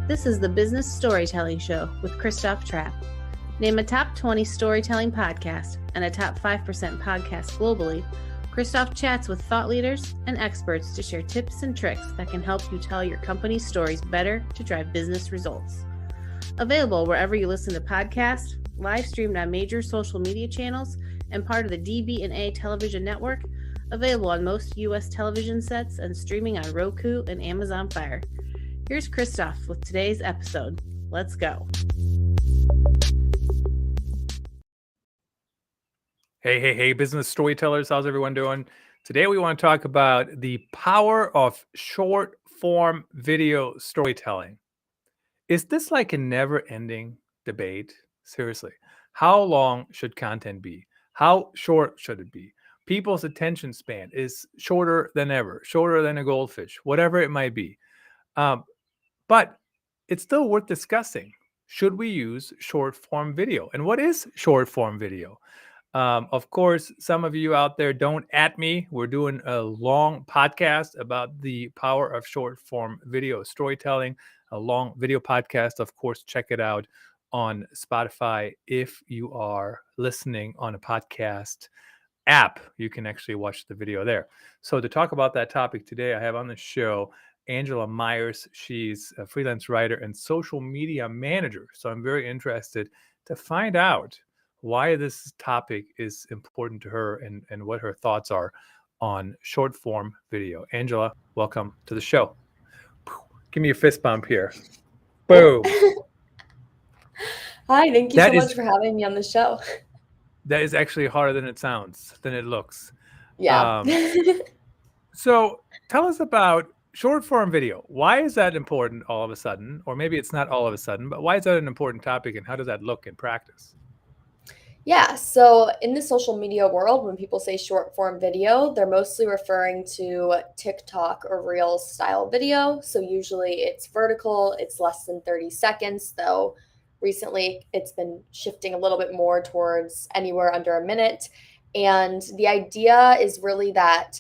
This is the Business Storytelling Show with Christoph Trapp. Name a top 20 storytelling podcast and a top 5% podcast globally. Christoph chats with thought leaders and experts to share tips and tricks that can help you tell your company's stories better to drive business results. Available wherever you listen to podcasts, live streamed on major social media channels, and part of the DB&A television network. Available on most U.S. television sets and streaming on Roku and Amazon Fire. Here's Christoph with today's episode. Let's go. Hey, business storytellers. How's everyone doing? Today we want to talk about the power of short form video storytelling. Is this like a never-ending debate? Seriously, how long should content be? How short should it be? People's attention span is shorter than ever, shorter than a goldfish, whatever it might be. But it's still worth discussing. Should we use short form video? And what is short form video? Of course, some of you out there don't at me. We're doing a long podcast about the power of short form video storytelling, a long video podcast. Of course, check it out on Spotify. If you are listening on a podcast app, you can actually watch the video there. So to talk about that topic today, I have on the show Angela Myers. She's a freelance writer and social media manager. So I'm very interested to find out why this topic is important to her and what her thoughts are on short form video. Angela, welcome to the show. Give me a fist bump here. Boom. Hi, thank you so much for having me on the show. That is actually harder than it sounds, than it looks. Yeah. So tell us about short form video. Why is that important all of a sudden? Or maybe it's not all of a sudden, but why is that an important topic and how does that look in practice? Yeah, so in the social media world, when people say short form video, they're mostly referring to TikTok or Reels style video. So usually it's vertical, it's less than 30 seconds, though recently it's been shifting a little bit more towards anywhere under a minute. And the idea is really that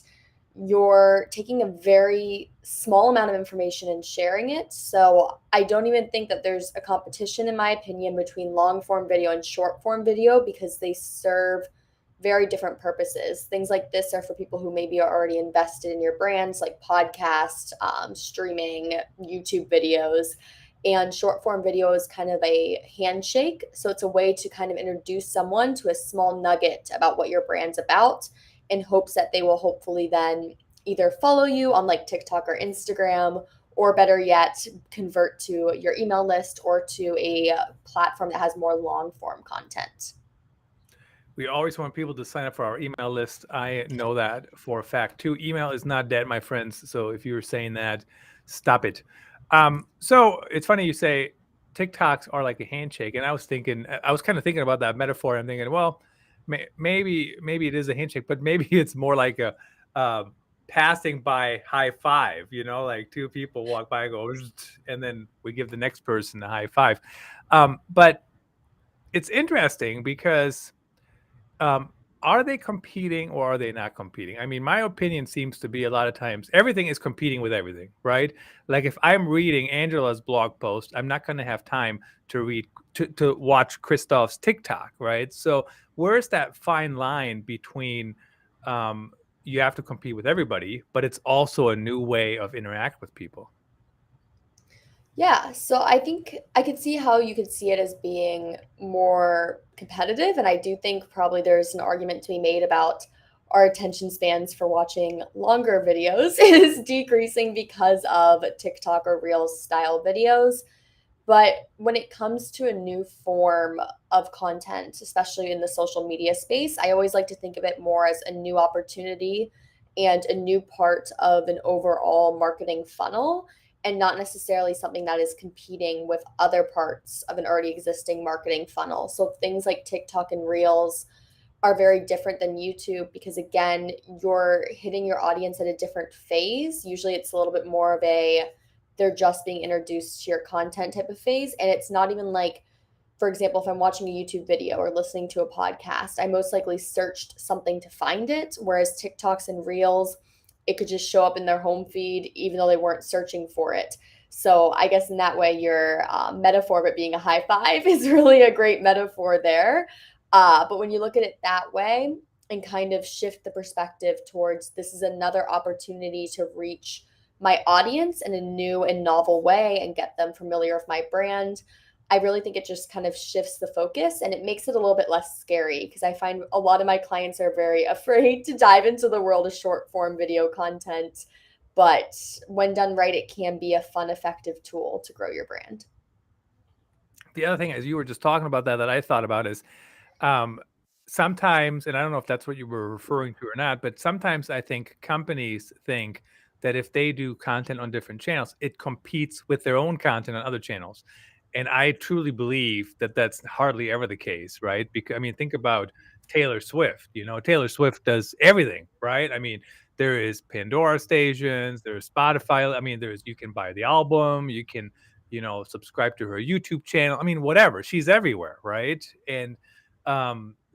you're taking a very small amount of information and sharing it. So I don't even think that there's a competition, in my opinion, between long form video and short form video because they serve very different purposes. Things like this are for people who maybe are already invested in your brands, like podcasts, streaming, YouTube videos. And short form video is kind of a handshake. So it's a way to kind of introduce someone to a small nugget about what your brand's about, in hopes that they will hopefully then either follow you on like TikTok or Instagram, or better yet, convert to your email list or to a platform that has more long form content. We always want people to sign up for our email list. I know that for a fact too. Email is not dead, my friends. So if you're saying that, stop it. So it's funny you say TikToks are like a handshake. And I was kind of thinking about that metaphor. I'm thinking, well, maybe it is a handshake, but maybe it's more like a passing by high five, like two people walk by and go, and then we give the next person a high five. But it's interesting because are they competing or are they not competing? I mean, my opinion seems to be a lot of times everything is competing with everything, right? Like if I'm reading Angela's blog post, I'm not going to have time to watch Christoph's TikTok, right? So where's that fine line between you have to compete with everybody, but it's also a new way of interact with people? Yeah, so I think I could see how you could see it as being more competitive. And I do think probably there's an argument to be made about our attention spans for watching longer videos is decreasing because of TikTok or Reels style videos. But when it comes to a new form of content, especially in the social media space, I always like to think of it more as a new opportunity and a new part of an overall marketing funnel, and not necessarily something that is competing with other parts of an already existing marketing funnel. So things like TikTok and Reels are very different than YouTube because, again, you're hitting your audience at a different phase. Usually it's a little bit more of they're just being introduced to your content type of phase. And it's not even like, for example, if I'm watching a YouTube video or listening to a podcast, I most likely searched something to find it. Whereas TikToks and Reels, it could just show up in their home feed, even though they weren't searching for it. So I guess in that way, your metaphor of it being a high five is really a great metaphor there. But when you look at it that way and kind of shift the perspective towards this is another opportunity to reach my audience in a new and novel way and get them familiar with my brand, I really think it just kind of shifts the focus and it makes it a little bit less scary because I find a lot of my clients are very afraid to dive into the world of short form video content. But when done right, it can be a fun, effective tool to grow your brand. The other thing, as you were just talking about that I thought about is um, sometimes, and I don't know if that's what you were referring to or not, but sometimes I think companies think that if they do content on different channels, it competes with their own content on other channels. And I truly believe that that's hardly ever the case, right? Because I mean, think about Taylor Swift. Taylor Swift does everything, right? I mean, there is Pandora stations, there's Spotify. I mean, you can buy the album, you can, subscribe to her YouTube channel. I mean, whatever. She's everywhere, right? And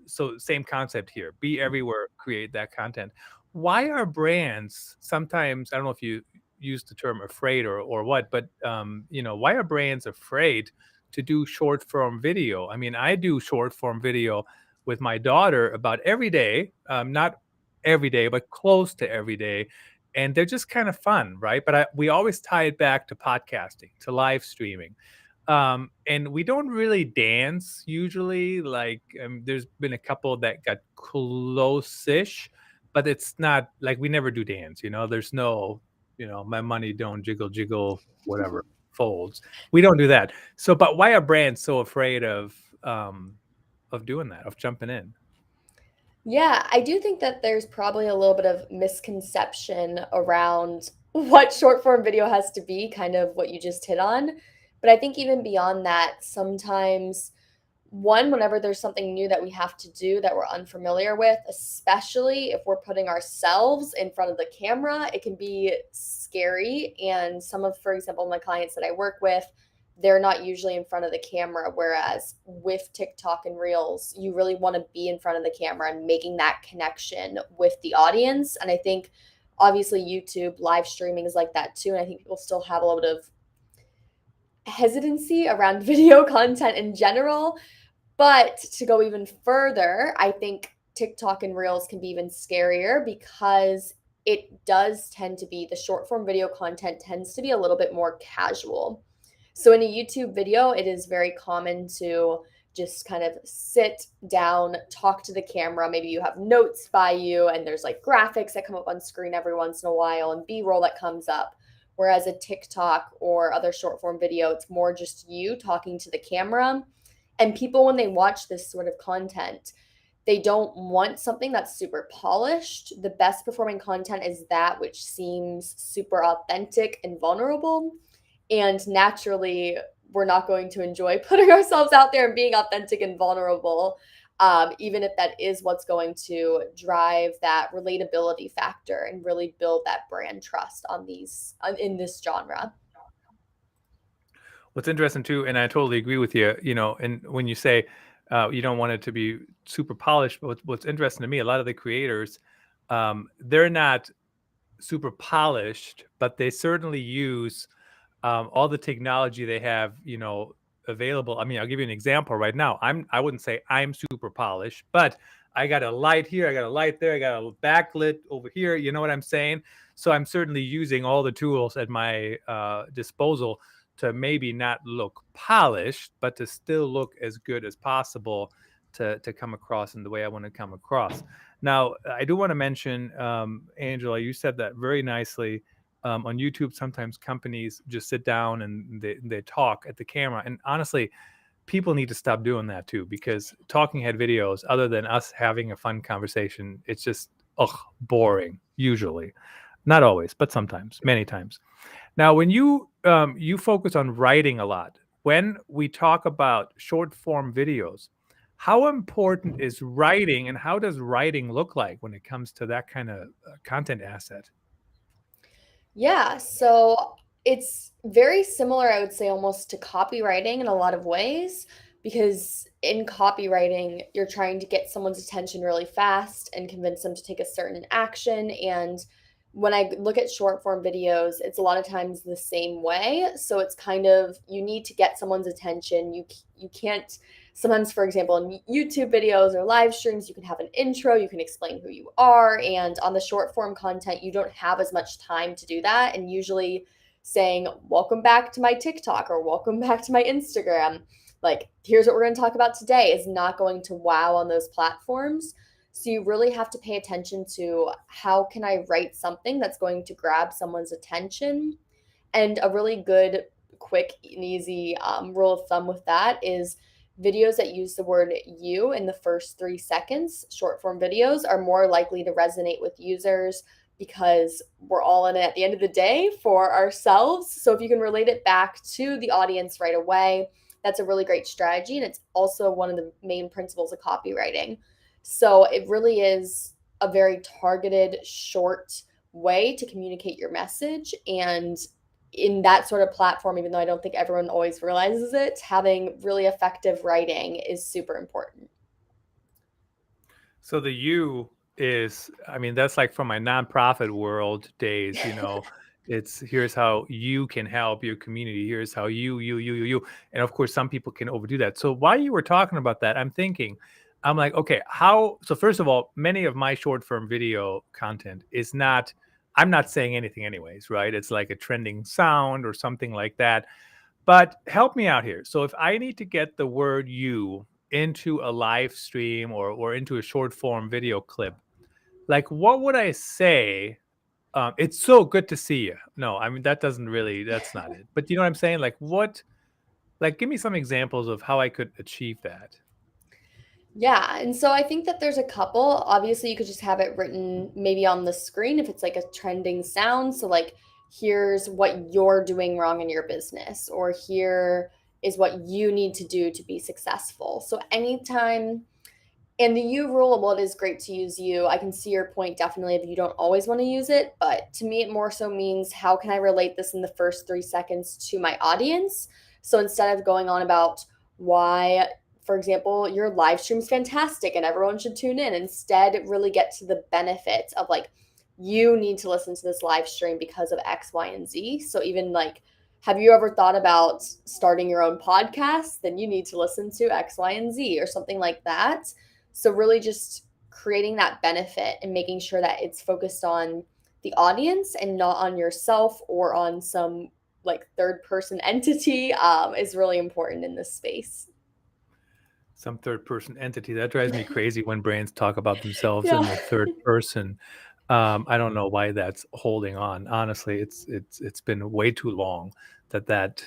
so same concept here. Be everywhere, create that content. Why are brands sometimes, I don't know if you use the term afraid or what, but why are brands afraid to do short form video? I mean, I do short form video with my daughter about every day, not every day, but close to every day. And they're just kind of fun, right? But we always tie it back to podcasting, to live streaming. And we don't really dance usually. Like, there's been a couple that got close-ish, but it's not like we never do dance. There's no, my money don't jiggle jiggle, whatever folds. We don't do that. So, but why are brands so afraid of doing that, of jumping in? Yeah, I do think that there's probably a little bit of misconception around what short form video has to be, kind of what you just hit on. But I think even beyond that, sometimes one, whenever there's something new that we have to do that we're unfamiliar with, especially if we're putting ourselves in front of the camera, it can be scary. And some of, for example, my clients that I work with, they're not usually in front of the camera. Whereas with TikTok and Reels, you really want to be in front of the camera and making that connection with the audience. And I think obviously YouTube live streaming is like that too. And I think people still have a little bit of hesitancy around video content in general. But to go even further, I think TikTok and Reels can be even scarier because it does tend to be the short form video content tends to be a little bit more casual. So in a YouTube video, it is very common to just kind of sit down, talk to the camera. Maybe you have notes by you and there's like graphics that come up on screen every once in a while and B-roll that comes up. Whereas a TikTok or other short form video, it's more just you talking to the camera. And people, when they watch this sort of content, they don't want something that's super polished. The best performing content is that which seems super authentic and vulnerable. And naturally, we're not going to enjoy putting ourselves out there and being authentic and vulnerable, even if that is what's going to drive that relatability factor and really build that brand trust on in this genre. What's interesting too, and I totally agree with you, and when you say you don't want it to be super polished, but what's interesting to me, a lot of the creators, they're not super polished, but they certainly use all the technology they have, available. I mean, I'll give you an example right now. I wouldn't say I'm super polished, but I got a light here, I got a light there, I got a backlit over here. You know what I'm saying? So I'm certainly using all the tools at my disposal to maybe not look polished, but to still look as good as possible to come across in the way I want to come across. Now, I do want to mention, Angela, you said that very nicely. On YouTube, sometimes companies just sit down and they talk at the camera. And honestly, people need to stop doing that too, because talking head videos, other than us having a fun conversation, it's just boring usually. Not always, but sometimes, many times. Now, when you focus on writing a lot, when we talk about short form videos, how important is writing, and how does writing look like when it comes to that kind of content asset? Yeah, so it's very similar, I would say, almost to copywriting in a lot of ways, because in copywriting, you're trying to get someone's attention really fast and convince them to take a certain action. And when I look at short form videos, it's a lot of times the same way. So it's kind of, you need to get someone's attention. You can't, sometimes, for example, in YouTube videos or live streams, you can have an intro, you can explain who you are. And on the short form content, you don't have as much time to do that. And usually saying, welcome back to my TikTok or welcome back to my Instagram, like, here's what we're going to talk about today, is not going to wow on those platforms. So you really have to pay attention to, how can I write something that's going to grab someone's attention? And a really good, quick and easy rule of thumb with that is videos that use the word you in the first 3 seconds, short form videos, are more likely to resonate with users, because we're all in it at the end of the day for ourselves. So if you can relate it back to the audience right away, that's a really great strategy. And it's also one of the main principles of copywriting. So it really is a very targeted, short way to communicate your message. And in that sort of platform, even though I don't think everyone always realizes it, having really effective writing is super important. So the you is, I mean, that's like from my nonprofit world days, it's here's how you can help your community. Here's how you. And of course, some people can overdo that. So while you were talking about that, I'm like, okay, so first of all, many of my short form video content is not, I'm not saying anything anyways, right? It's like a trending sound or something like that. But help me out here. So if I need to get the word you into a live stream or into a short form video clip, like what would I say? It's so good to see you. No, I mean, that's not it. But you know what I'm saying? Like, give me some examples of how I could achieve that. Yeah, and so I think that there's a couple. Obviously, you could just have it written maybe on the screen if it's like a trending sound. So, like, here's what you're doing wrong in your business, or here is what you need to do to be successful. So, anytime, and the you rule, well, it is great to use you. I can see your point definitely if you don't always want to use it. But to me, it more so means, how can I relate this in the first 3 seconds to my audience? So instead of going on about why, for example, your live stream is fantastic and everyone should tune in, instead, really get to the benefits of, like, you need to listen to this live stream because of X, Y, and Z. So even like, have you ever thought about starting your own podcast? Then you need to listen to X, Y, and Z, or something like that. So really just creating that benefit and making sure that it's focused on the audience and not on yourself or on some like third person entity is really important in this space. Some third person entity that drives me crazy when brands talk about themselves in Yeah. the third person. I don't know why that's holding on. Honestly, it's been way too long that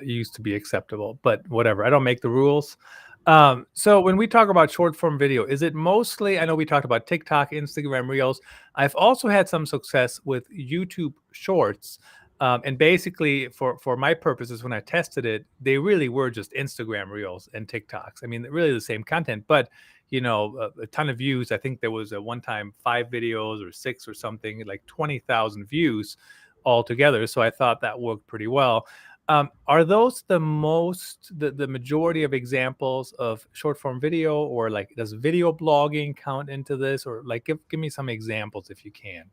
used to be acceptable. But whatever, I don't make the rules. So when we talk about short form video, is it mostly? I know we talked about TikTok, Instagram Reels. I've also had some success with YouTube Shorts. And basically, for my purposes, when I tested it, they really were just Instagram Reels and TikToks. I mean, really the same content, but a ton of views. I think there was a one time 5 videos or 6 or something, like 20,000 views altogether. So I thought that worked pretty well. Are those the majority of examples of short form video, or like does video blogging count into this, or like give me some examples if you can?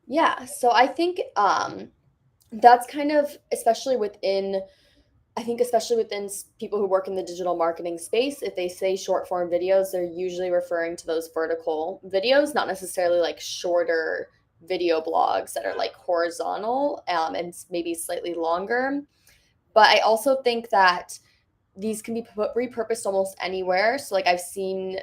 Yeah. So I think that's kind of, especially within, I think especially within people who work in the digital marketing space, if they say short form videos, they're usually referring to those vertical videos, not necessarily like shorter video blogs that are like horizontal and maybe slightly longer. But I also think that these can be repurposed almost anywhere. So like, I've seen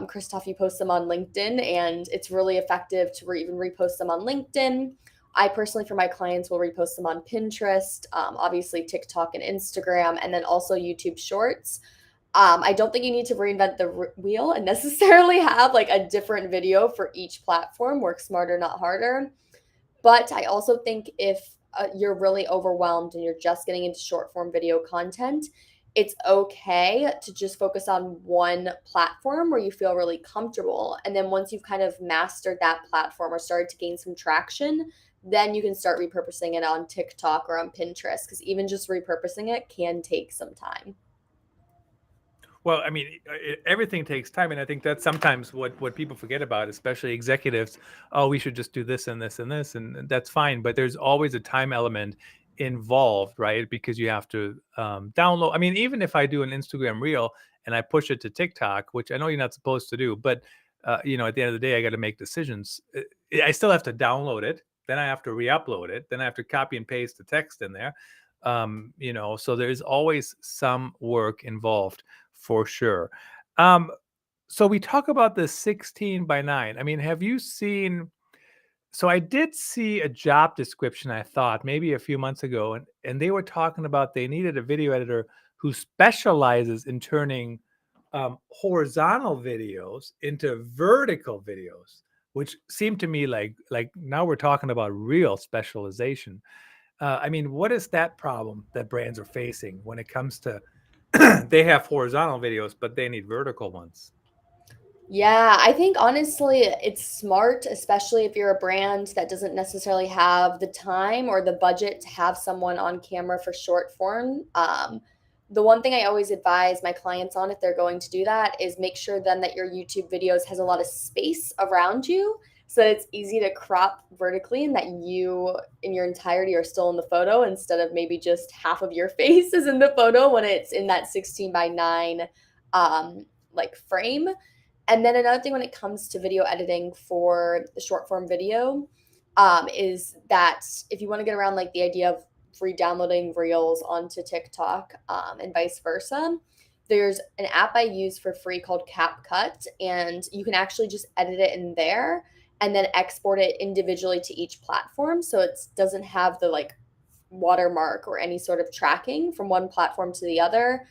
Christoph, you post them on LinkedIn, and it's really effective to even repost them on LinkedIn. I personally, for my clients, will repost them on Pinterest, obviously TikTok and Instagram, and then also YouTube Shorts. I don't think you need to reinvent the wheel and necessarily have like a different video for each platform. Work smarter, not harder. But I also think if you're really overwhelmed and you're just getting into short form video content, it's okay to just focus on one platform where you feel really comfortable. And then once you've kind of mastered that platform or started to gain some traction, then you can start repurposing it on TikTok or on Pinterest, because even just repurposing it can take some time. Well, I mean, everything takes time, and I think that's sometimes what people forget about, especially executives. Oh, we should just do this and this and this, and that's fine. But there's always a time element involved, right? Because you have to download. I mean, even if I do an Instagram reel and I push it to TikTok, which I know you're not supposed to do, but at the end of the day, I got to make decisions. I still have to download it. Then I have to re-upload it. Then I have to copy and paste the text in there. So there's always some work involved for sure. Um, so we talk about the 16:9. I mean, have you seen? So I did see a job description, I thought maybe a few months ago, and they were talking about they needed a video editor who specializes in turning horizontal videos into vertical videos, which seemed to me like now we're talking about real specialization. I mean, what is that problem that brands are facing when it comes to they have horizontal videos, but they need vertical ones? Yeah, I think honestly it's smart, especially if you're a brand that doesn't necessarily have the time or the budget to have someone on camera for short form. The one thing I always advise my clients on if they're going to do that is make sure then that your YouTube videos has a lot of space around you so that it's easy to crop vertically and that you in your entirety are still in the photo instead of maybe just half of your face is in the photo when it's in that 16:9 like frame. And then another thing when it comes to video editing for the short form video, is that if you want to get around like the idea of free downloading reels onto TikTok, and vice versa, there's an app I use for free called CapCut, and you can actually just edit it in there and then export it individually to each platform. So it doesn't have the like watermark or any sort of tracking from one platform to the other.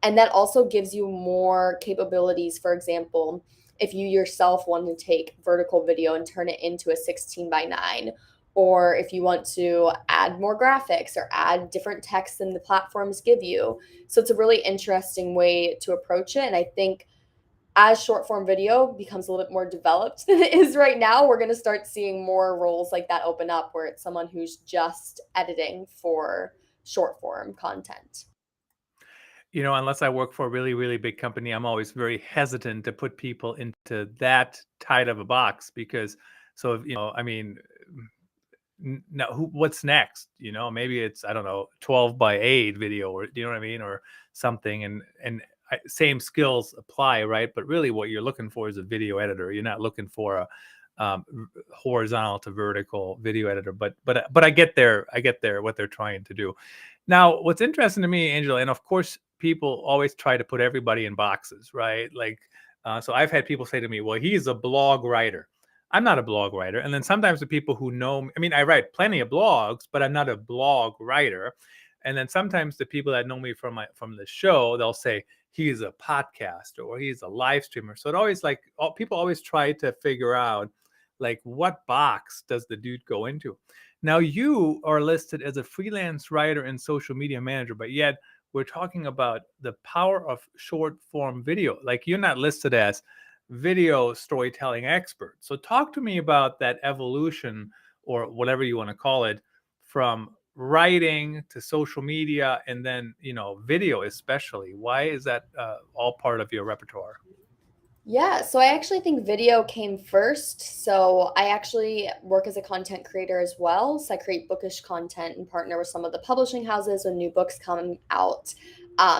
And that also gives you more capabilities. For example, if you yourself want to take vertical video and turn it into a 16:9, or if you want to add more graphics or add different text than the platforms give you. So it's a really interesting way to approach it. And I think as short form video becomes a little bit more developed than it is right now, we're going to start seeing more roles like that open up where it's someone who's just editing for short form content. Unless I work for a really, really big company, I'm always very hesitant to put people into that tight of a box because, so, I mean, now what's next? Maybe it's, I don't know, 12:8 video, or you know what I mean, or something. And same skills apply, right? But really what you're looking for is a video editor. You're not looking for a horizontal to vertical video editor, but I get there what they're trying to do. Now, what's interesting to me, Angela, and of course, people always try to put everybody in boxes, right? Like, so I've had people say to me, "Well, he's a blog writer." I'm not a blog writer, and then sometimes the people who know me, I mean, I write plenty of blogs, but I'm not a blog writer. And then sometimes the people that know me from the show, they'll say he's a podcaster or he's a live streamer. So it always people always try to figure out like what box does the dude go into. Now you are listed as a freelance writer and social media manager, but yet we're talking about the power of short form video. Like you're not listed as video storytelling expert. So talk to me about that evolution, or whatever you want to call it, from writing to social media and then video especially. Why is that all part of your repertoire? Yeah, so I actually think video came first. So I actually work as a content creator as well. So I create bookish content and partner with some of the publishing houses when new books come out,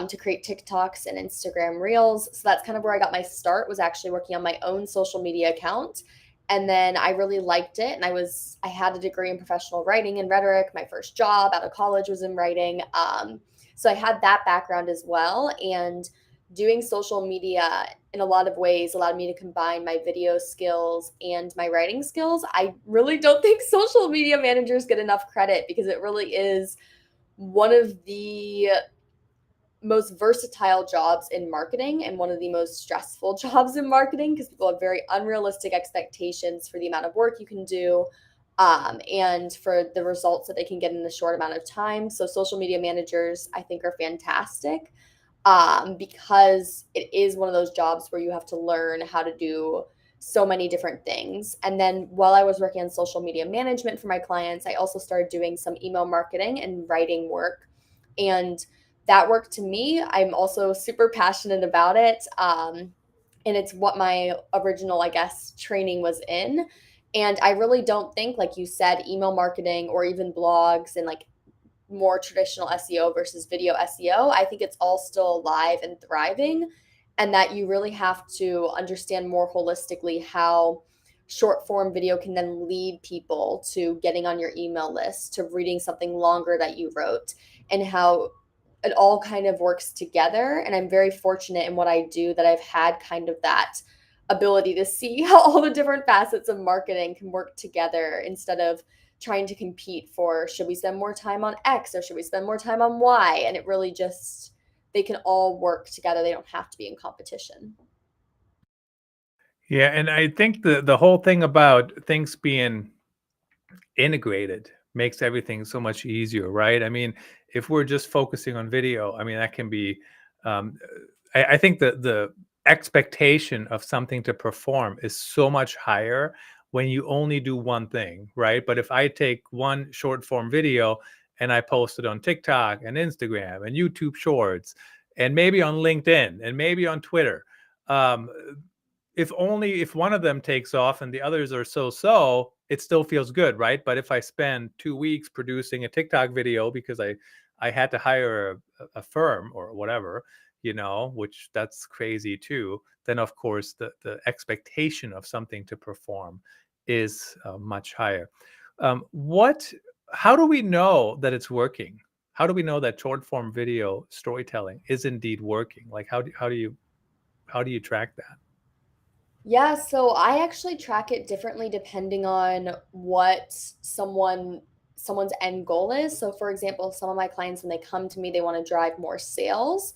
to create TikToks and Instagram Reels. So that's kind of where I got my start, was actually working on my own social media account. And then I really liked it. And I had a degree in professional writing and rhetoric. My first job out of college was in writing. So I had that background as well. And doing social media in a lot of ways allowed me to combine my video skills and my writing skills. I really don't think social media managers get enough credit because it really is one of the most versatile jobs in marketing and one of the most stressful jobs in marketing because people have very unrealistic expectations for the amount of work you can do, and for the results that they can get in a short amount of time. So social media managers, I think, are fantastic, because it is one of those jobs where you have to learn how to do so many different things. And then while I was working on social media management for my clients, I also started doing some email marketing and writing work. And that worked to me. I'm also super passionate about it. And it's what my original, I guess, training was in. And I really don't think, like you said, email marketing or even blogs and like more traditional SEO versus video SEO. I think it's all still alive and thriving, and that you really have to understand more holistically how short form video can then lead people to getting on your email list, to reading something longer that you wrote, and how it all kind of works together. And I'm very fortunate in what I do that I've had kind of that ability to see how all the different facets of marketing can work together instead of trying to compete for, should we spend more time on X or should we spend more time on Y? And it really just, they can all work together. They don't have to be in competition. Yeah, and I think the whole thing about things being integrated makes everything so much easier, right? I mean, if we're just focusing on video, I mean, that can be, um, I think the expectation of something to perform is so much higher when you only do one thing, right? But if I take one short form video and I post it on TikTok and Instagram and YouTube Shorts and maybe on LinkedIn and maybe on Twitter, um, if one of them takes off and the others are so, it still feels good, right? But if I spend 2 weeks producing a TikTok video because I had to hire a firm or whatever, which that's crazy too, then of course the expectation of something to perform is much higher. What How do we know that it's working? How do we know that short form video storytelling is indeed working? Like how do you track that? Yeah, so I actually track it differently depending on what someone's end goal is. So for example, some of my clients when they come to me, they want to drive more sales,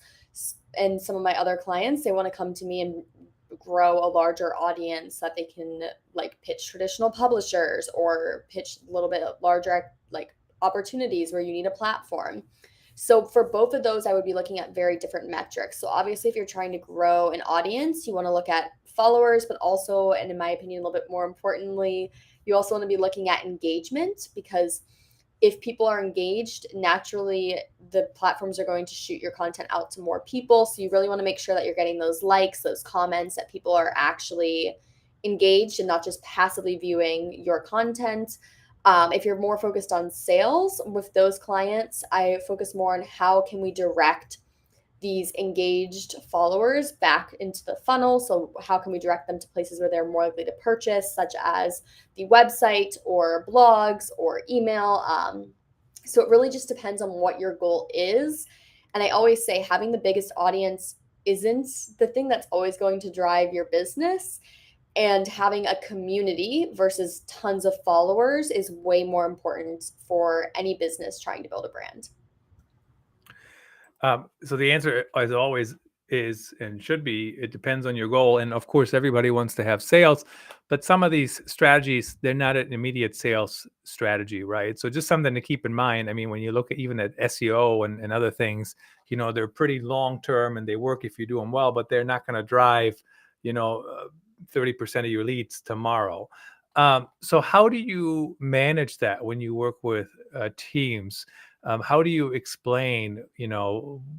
and some of my other clients, they want to come to me and grow a larger audience that they can like pitch traditional publishers or pitch a little bit larger like opportunities where you need a platform. So for both of those, I would be looking at very different metrics. So obviously, if you're trying to grow an audience, you want to look at followers, but also, and in my opinion, a little bit more importantly, you also want to be looking at engagement, because if people are engaged, naturally the platforms are going to shoot your content out to more people. So you really want to make sure that you're getting those likes, those comments, that people are actually engaged and not just passively viewing your content. If you're more focused on sales with those clients, I focus more on how can we direct these engaged followers back into the funnel. So how can we direct them to places where they're more likely to purchase, such as the website or blogs or email. So it really just depends on what your goal is. And I always say having the biggest audience isn't the thing that's always going to drive your business. And having a community versus tons of followers is way more important for any business trying to build a brand. So the answer, as always, is and should be, it depends on your goal. And of course, everybody wants to have sales, but some of these strategies, they're not an immediate sales strategy, right? So just something to keep in mind. I mean, when you look at even at SEO and other things, they're pretty long term and they work if you do them well, but they're not going to drive, you know, 30% of your leads tomorrow. So how do you manage that when you work with teams? How do you explain,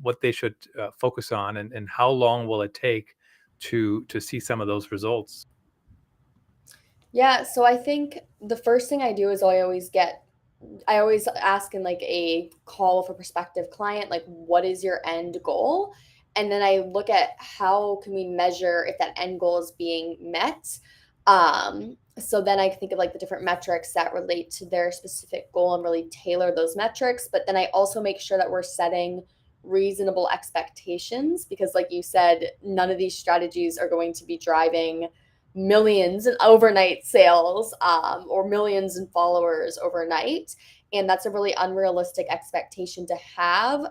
what they should focus on, and how long will it take to see some of those results? Yeah, so I think the first thing I do is I always ask in like a call with a prospective client, like, what is your end goal? And then I look at how can we measure if that end goal is being met. So then I think of like the different metrics that relate to their specific goal and really tailor those metrics. But then I also make sure that we're setting reasonable expectations, because like you said, none of these strategies are going to be driving millions in overnight sales, or millions in followers overnight. And that's a really unrealistic expectation to have,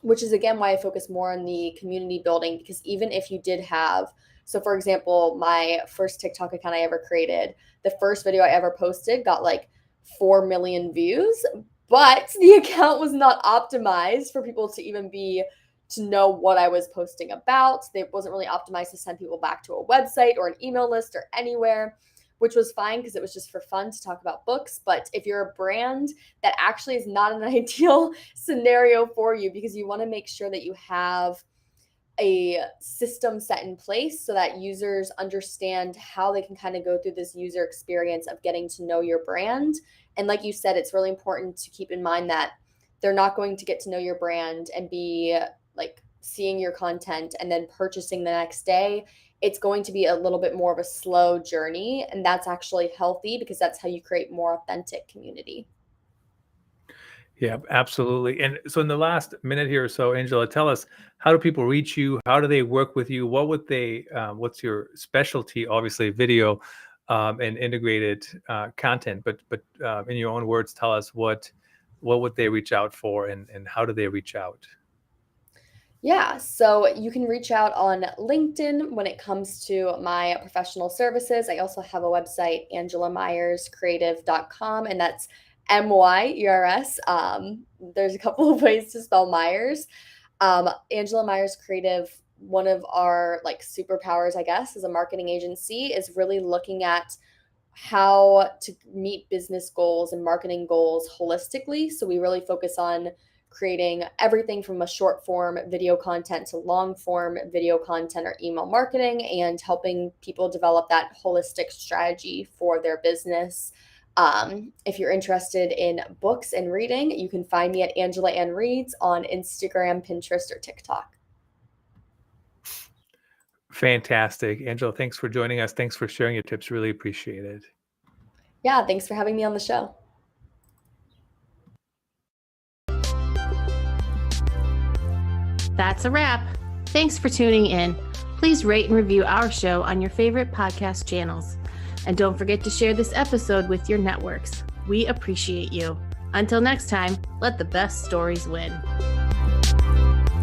which is again why I focus more on the community building. Because even if you did have, so for example, my first TikTok account I ever created, the first video I ever posted got like 4 million views, but the account was not optimized for people to even be to know what I was posting about. It wasn't really optimized to send people back to a website or an email list or anywhere. which was fine because it was just for fun to talk about books. But if you're a brand, that actually is not an ideal scenario for you, because you want to make sure that you have a system set in place so that users understand how they can kind of go through this user experience of getting to know your brand. And like you said, it's really important to keep in mind that they're not going to get to know your brand and be like seeing your content and then purchasing the next day. It's going to be a little bit more of a slow journey, and that's actually healthy because that's how you create more authentic community. Yeah, absolutely. And so in the last minute here or so, Angela, tell us, how do people reach you? How do they work with you? What would they, what's your specialty? Obviously video, and integrated content, but in your own words, tell us what would they reach out for, and how do they reach out? Yeah, so you can reach out on LinkedIn when it comes to my professional services. I also have a website, angelamyerscreative.com, and that's Myers. There's a couple of ways to spell Myers. Angela Myers Creative, one of our like superpowers, I guess, as a marketing agency, is really looking at how to meet business goals and marketing goals holistically. So we really focus on creating everything from a short form video content to long form video content or email marketing, and helping people develop that holistic strategy for their business. If you're interested in books and reading, you can find me at Angela Ann Reads on Instagram, Pinterest, or TikTok. Fantastic. Angela, thanks for joining us. Thanks for sharing your tips. Really appreciate it. Yeah, thanks for having me on the show. That's a wrap. Thanks for tuning in. Please rate and review our show on your favorite podcast channels. And don't forget to share this episode with your networks. We appreciate you. Until next time, let the best stories win.